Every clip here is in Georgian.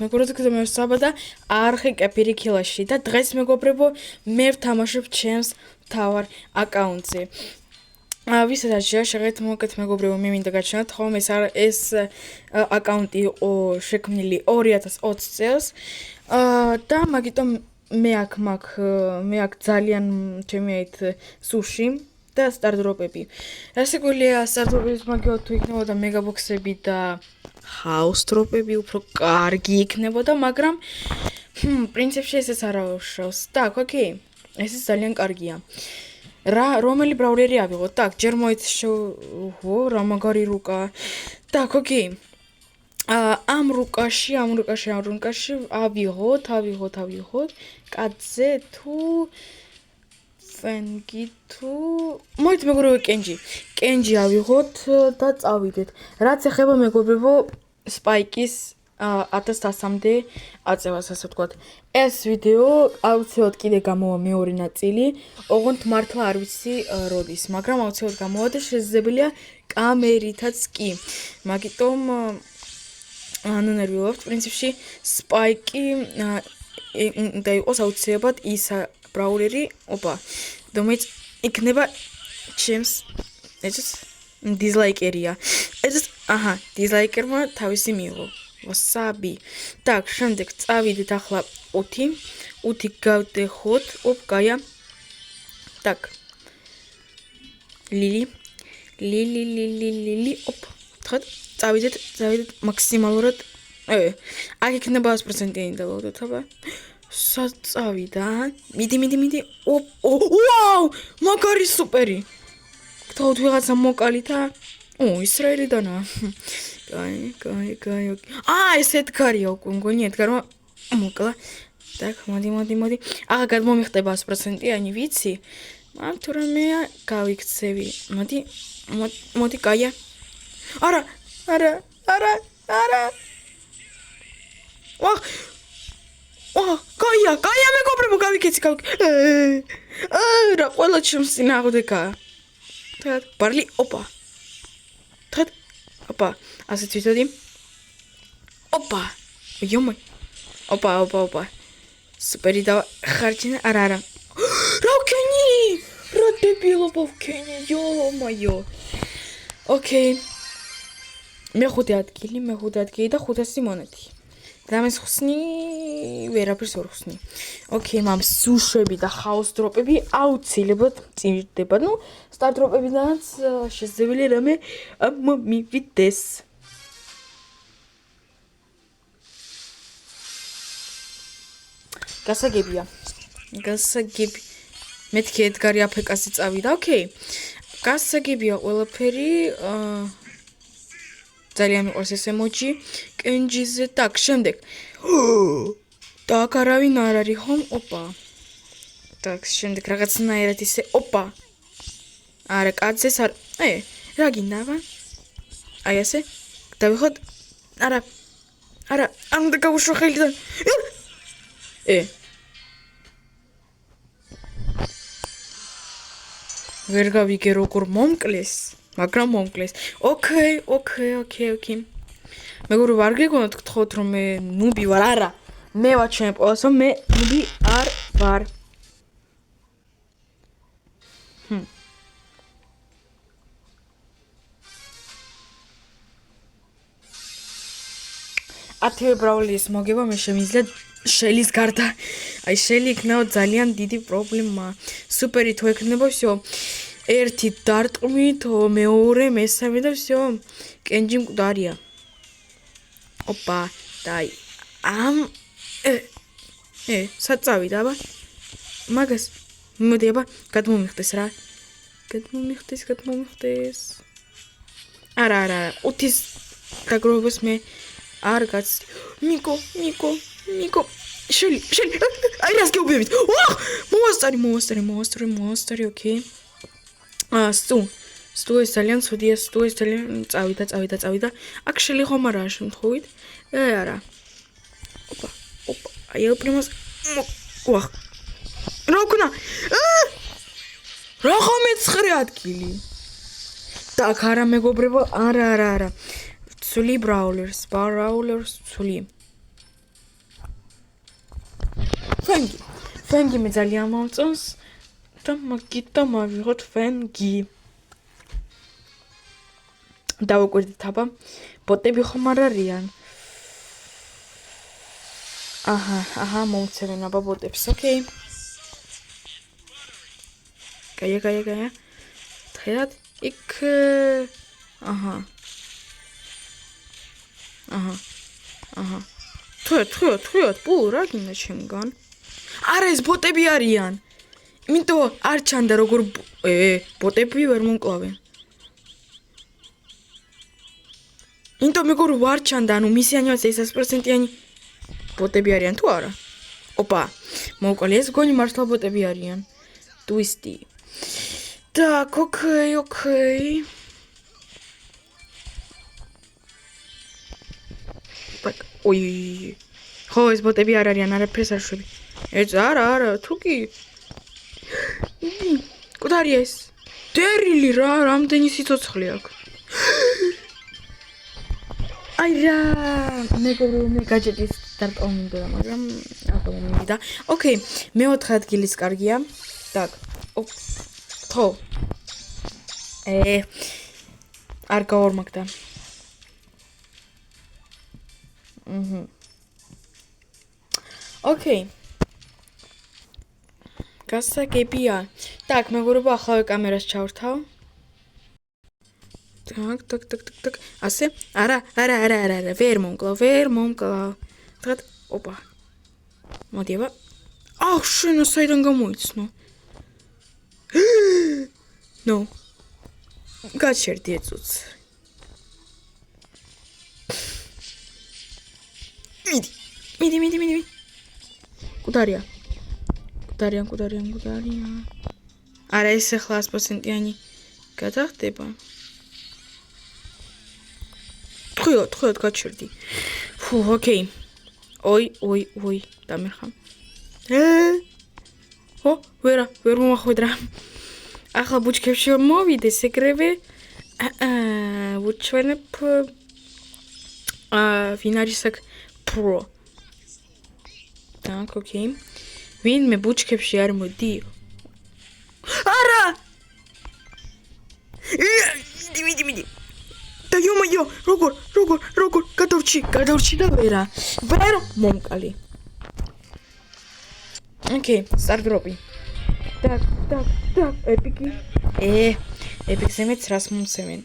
მეგობრებო, მე საბადა არხი კეპირიქილაში და დღეს მეგობრებო, მე ვთამაშობ ჩემს თავარ აკაუნტზე. ვისაც შეღეთ მოგეთ მეგობრებო, მე მინდა გაჩვენოთ, ხომ ეს აკაუნტი იყო შექმნილი 2020 წელს. და მაგიტომ მე აქ ძალიან ჩემი ait სუში და სტარდროპები. რასაკვირველია, სტარდროპების მაგიო თუ იქნებოდა მეგაბოქსები და хаус დროპები უფრო კარგი იქნებოდა, მაგრამ პრინციპში ესეც არ აუშავს. Так, ოკეი. ესეც ძალიან კარგია. რომელი ბრაულერი ავიღოთ? Так, ჯერ მოიცხოვო რა მაგარი რუკა. Так, ოკეი. ამ რუკაში ავიღოთ კაცზე თუ ფენგი თუ მოით მეგობრებო კენჯი ავიღოთ და წავიდეთ. რაც ეხება მეგობრებო სპაიკის 1100-მდე აწევას, ასე ვთქვათ. ეს ვიდეო აუცილებლად კიდე გამოვა მეორე ნაწილი, ოღონდ მართლა არ ვიცი როდის, მაგრამ აუცილებლად გამოვა და შესაძლებელია კამერითაც კი. მაგიტომ ანუ ნერვიულობთ, პრინციპში სპაიკი უნდა იყოს აუცილებლად ის ბრაულერი, რომელიც იქნება ჩემს ეს დიზლაიკერია. ეს დიზლაიკერმა თავისი მიიღო. ვასაბი. Так, შემდეგ წავიდეთ ახლა 5 გავდეხოთ. გაია. Так. ლილი. თხოთ წავიდეთ მაქსიმალურად. აქ იქნება 100%-იანი დავაუდოთ, აბა. საწავიდა. მიდი. ვაუ! მაგარი სუპერი. გთხოვთ ვიღაცა მოკალითა? ისრაელიდანა. კაი. ეს ედგარია უკვე, მგონი ედგარმა მოკლა. Так, მოდი. აღა გადმომიხდება 100%-იანი, ვიცი? მაგრამ თუ რამეა გავიქცევი. მოდი, კაია. არა. კაია მეგობრებო, გავიქეცი. რა ყველა ჩემს წინააღმდეგაა. თხათ, ბარლი, ასეთ ვიწოდი. იომი. სუპერი და ხარჯინა, არა. რა ვქენი? რა დებილობა ვქენი, იო. ოკეი. მეხუთე ადგილი და 500 მონეტი. რამეს ხსნი, ვერაფერს ვერ ხსნი. ოკეი, მამ სუშები და хаус დროპები აუცილებლად წირდება. სტარ დროპებიდანაც შესაძლებელია რამე მივიდეს. გასაგებია. მეთქი ედგარი აფეკასი წავიდა, ოკეი. გასაგებია ყველაფერი. ძალიან მიყვარს ეს ემოჯი კენჯიზე. Так, შემდეგ. Так, არავინ არ არის, ხომ? Так, შემდეგ რაღაცნაირად ისე. არა, კაცეს არ. რა გინდა? აი ესე. დავიხოთ. არა, არ უნდა გავუშვა ხელიდან. ვერ გავიგე როგორ მომკლეს. მაგრამ მომკლეს. ოკეი. მეგობრებო, არ გეგონოთ გთხოვთ რომ მე ნუბი ვარ, არა. მე ვაჩვენებ ყველას რომ მე ნუბი არ ვარ. ათივე ბრაულის მოგება მე შემიძლია შელის გარდა. აი შელი იქნება ძალიან დიდი პრობლემა. სუპერი თუ ექნება всё. ერთი დარტყმით, მეორე, მესამე და всё. კენჯი მკვდარია. დაი. საწავიდა, აბა. მაგას მოდი, აბა, გადმომიხდეს რა. გადმომიხდეს. არა. 5-ის გაგროვებას მე არ გაცდი. ნიკო. შელი. აი რას გეუბნებით? მოვასწარი, ოკეი. სტუ ეს ძალიან ცუდია, წავიდა. აქ შელი ხომ არაა შემთხვევით? არა. აი ელპრიმას. რა ვქნა? რა ხომ-9 ადგილი? Так, არა მეგობრებო, არა. ცული ბრაულერს, ცული. ფენგი მე ძალიან მომწონს და მაგიტო მივიღოთ ფენგი. დავუკვირდით აბა. ბოტები ხომ არ არიან? აჰა, მომცემენ აბა ბოტებს, ოკეი. გაია. ხედავთ, იქ აჰა. თუიოთ, პუ რა გინდა ჩემგან? არა ეს ბოტები არიან. იმიტომ არ ჩანდა როგორ ბოტები ვერ მომკლავენ. იმიტომ მეგობრ ვარ ჩანდა, ანუ მისი ანიმაცია 100%-იანი ბოტები არიან თუ არა? ოპა, მოვყოლე ეს გონი მართლა ბოტები არიან. ტვისტი. Так, ოკეი. Так, ой. ხო, ეს ბოტები არ არიან, არაფერს არ შვები. არა, თუ კი. კუდარია ეს? დერილი რა, რამდენი სიცოცხლე აქვს? აი რა, მეგობრო, მე გაჯეტის დარტყმა მინდა, მაგრამ ახლა მომივიდა. ოკეი, მე-4 ადგილის კარგია. Так. ხო. არ გავორმაგდა. ოკეი. გასაგებია. Так, მეგობრებო, ახლა კამერას ჩავრთავ. Так. ასე? არა, ვერ მომკლავ. დღეს, ოპა. მოდი აბა. შენ საიდან გამოიცნო? ნო. გაჩერდი ეწუც. მიდი. კუდარია. არა ეს ახლა 100%-იანი გადახდება. თქუიოთ გაჩერდი. ოკეი. ოი, დამერხა. ვერ მომახვედრა. ახლა ბუჩქებში მოვიდეს ეგრევე. ვუჩვენებ ვინ არის აქ პრო. Так, ოკეი. ვინმე ბუჩქებში არ მოდი? არა! მიდი. და იო, როგორ გადავრჩი და ვერ მომკალი. ოკეი, სტარდროპი. Так, ეპიკი. ეპიქს ემეც რას მომცემენ.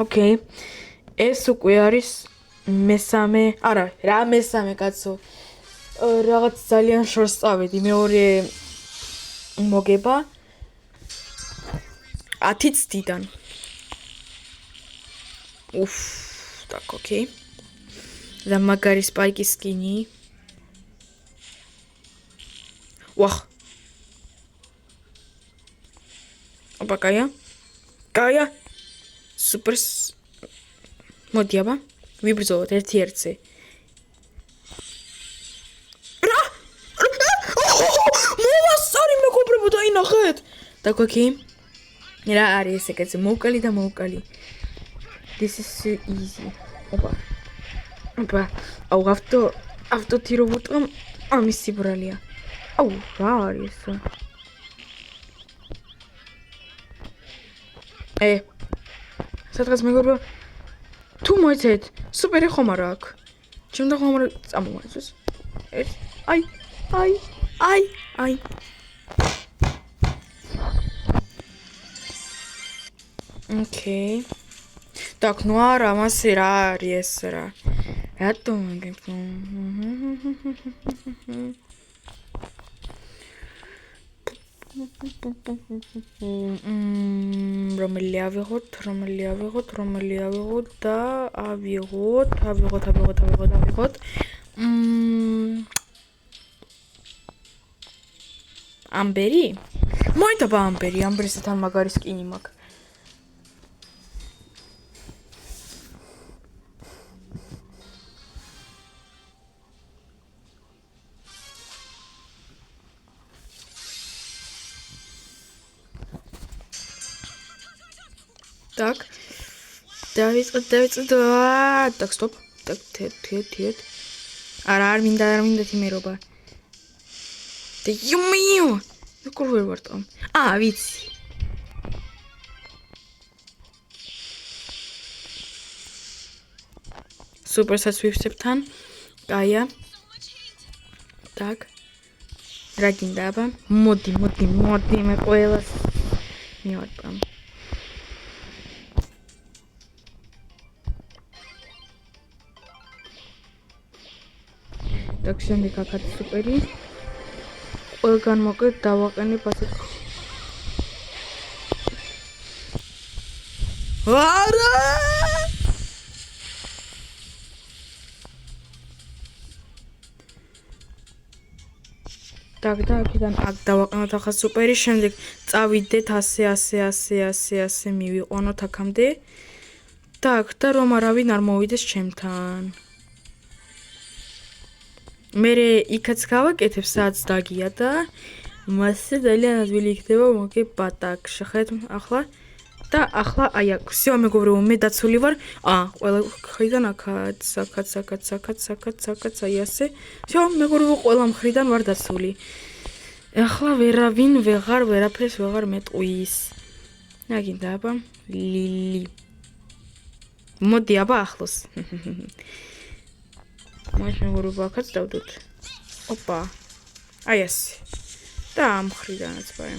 ოკეი. ეს უკვე არის მესამე, არა, რა მესამე კაცო. რაღაც ძალიან შორს წავედი, მეორე მოგება 10 წლიდან. так, ოკეი. და მაგარი სპაიკის სკინი. ვახ. ოპა, კაია. სუპერ. მოდი აბა. ვიბრძოლოთ ერთ-ერთზე. რა? მოვასწარი მეგობრებო, დაინახეთ. так, ოკეი. რა არის ეს ეგეც მოვკალი. This is so easy. ოპა. ავტო ვუტყამ ამის სიბრალია. რა არის ეს? სადღაც მეგობრებო თუ მოიცეთ სუპერი ხომ არა აქვს? ჩემდა ხომ არა წამოვაძოს. აი. ოკეი. так, ну არა, მასე რა არის ეს რა? რატომ რომელი ავიღოთ და ავიღოთ. ამბერი? მოიტაბა ამბერის თან მაგარი სკინი მაქვს. Так. Давид. Так, стоп. თეთ. არა, არ მინდა თიმერობა. და იუმიუ. როგორ ვერ ვარტყამ? ვიცი. სუპერსაც ვივსებ თან. კაია. так. რა გინდა აბა? მოდი, მე ყველას მივარტყამ. так, შემდეგ აქაც სუპერი. ყველგან მოკლედ დავაყენებ ასე. არა! так, და აქედან აქ დავაყენოთ ახლა სუპერი, შემდეგ წავიდეთ ასე მივიყვანოთ აქამდე. так, და რომ არავინ არ მოვიდეს ჩემთან. მე იქაც გავაკეთებ, სადაც დაგია და მასე ძალიან ადვილი იქნება მოგებატაკ. შეხედეთ ახლა და ახლა აი აქ всё მეგობრებო, მე დაცული ვარ. ყველა მხრიდან აქაც აი ასე. всё მეგობრებო, ყველა მხრიდან ვარ დაცული. ახლა ვერაფერს ვეღარ მეტყვის. რა გინდა აბა? ლილი. მოდი აბა ახლოს. მაშინ მეგობრებო, აქაც დავდოთ. ოპა. აი ასე. და ამ მხრიდანაც ბაი.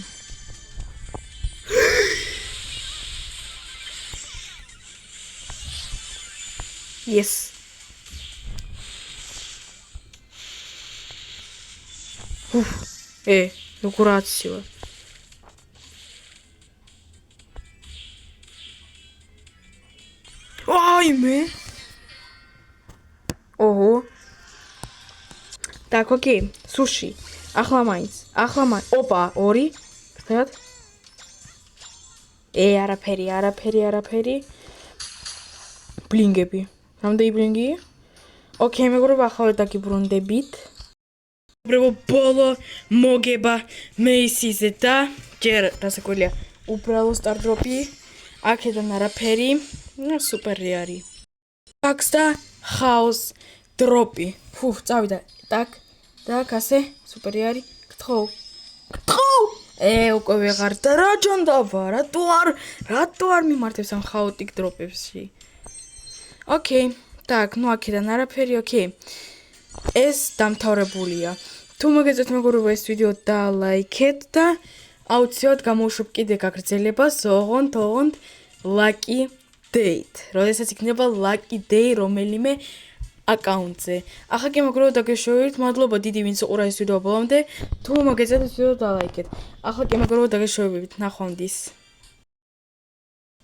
yes. როგორ აცივა. ვაიმე. ოჰო. так, окей. სუში. ახლა მაინც. ოპა, 2. ხდათ? არაფერი. ბლინგები. რამდენი ბლინგი? ოკეი, მეგობრებო, ახლა დაგიბრუნდებით. მეგობრებო, ბოლო მოგება მეისიზე და ჯერ რასაკვირია, უბრალო სტარდროპი. აქედან არაფერი. სუპერი არის. ბაქს და ხაოს დროპი. წავიდა. так, ასე, სუპერი არის. გთხოვ. უკვე ვეღარ და რა ჯანდაბა, რატო არ მიმართებს ამ ხაოტიკ დროპებში? ოკეი, так, აქედან არაფერი, ოკეი. ეს დამთავრებულია. თუ მოგეწონათ მეგობრებო ეს ვიდეო და ლაიქეთ და აუცილებლად გამოვშვებ კიდე გაგრძელებას, ოღონდ lucky date. როდესაც იქნება lucky day რომელიმე აკაუნტზე. ახლა კი მეგობრებო, დაგეშვებით, მადლობა დიდი ვინც უყურა ეს ვიდეო ბოლომდე. თუ მოგეწონათ ეს ვიდეო და ლაიქეთ. ახლა კი მეგობრებო, დაგეშვებით, ნახვამდის.